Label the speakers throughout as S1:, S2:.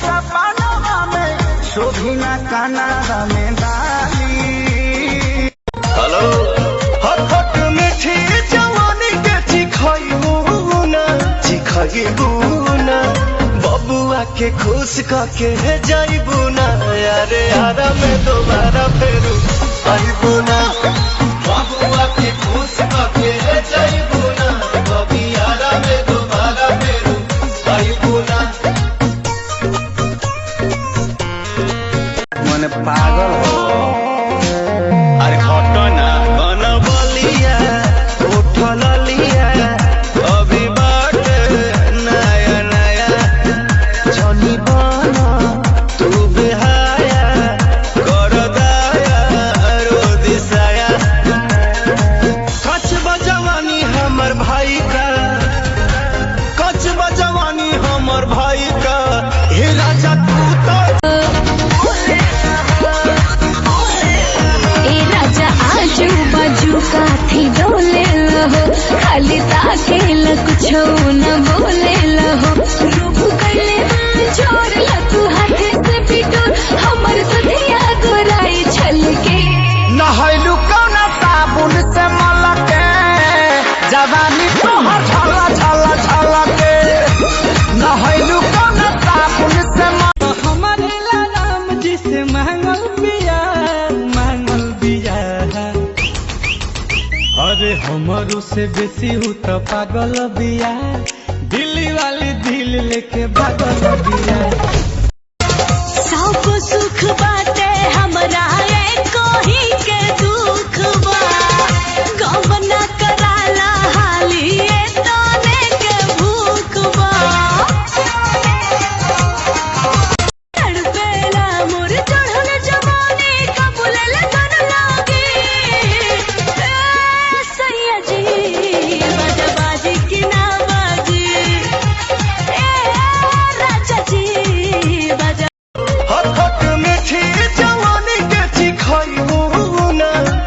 S1: सपना में शोभिना काना में डाली। हेलो हट मीठी जवानी के चिखइबूना बबुआ के खुश करके जाइबू ना यारे यारा में दोबारा फेरू आइबूना बबुआ के खुश करके जाइबू ना बबी यारा में दोबारा फेरू आइबूना। मन पागल हो अरे हटो ना कौन बलिया उठल लिया अभी बाटे नया नया जनी बना तू बेहाया कर दाया रो दिसाया। कच बजवानी हमर भाई का कच बजवानी हमर भाई का हे राजा तू तो
S2: काथी डोले लहो खाली ताके ल कुछ न बोले लहो रूप कले छोड़ ल तू हाथे से पिटो हमर सधिया गोराई छलके
S1: नहैलू कौना साबुन से मलके जवानी तोहर छला छला छलके नहैलू कौना साबुन से हमारे ला राम जी से मांगल बिया अरे हमारो से बेसी हूँ तो पागल बिया दिल्ली वाली दिल लेके भागल बिया।
S2: सबको सुख बाटे हमरा एको ही के दुख बा गवना कराला हाली ए तोने के भूख बा तड़पेला मोर चढ़ल जवानी कबूल ले तन लागे सैया जी बजबाजी की ना बाजी ए राजा जी बजा
S1: हट मीठी जवानी के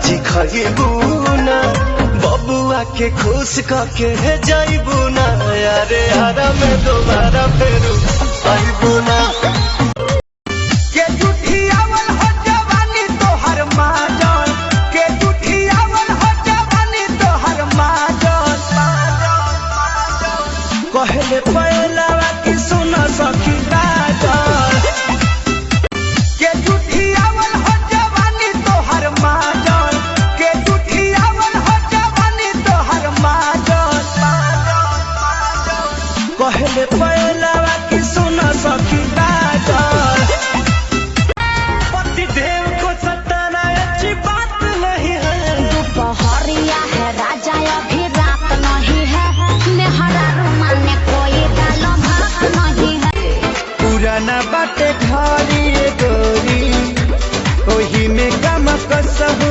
S1: चिखइबूना बबुआ के खुश करके जाइबूना यारे यारा में दोबारा फेरू आइबूना। के जुठियावल हो जवानी तोहर माजन के जुठियावल हो जवानी तोहर माजन कहले पहलावा की सुन सखी काजल के जुठियावल हो जवानी तोहर माजन के जुठियावल हो जवानी तोहर माजन कहले पहलावा की सुन सखी काजल। पतिदेव को सताना अच्छी बात नहीं है
S2: दोपहरिया है राजा अभी रात नहीं है नेहरा रुमाने कोई दाल भात नहीं है
S1: पुराना बाटे घरी गोरी ओही में गम कसहु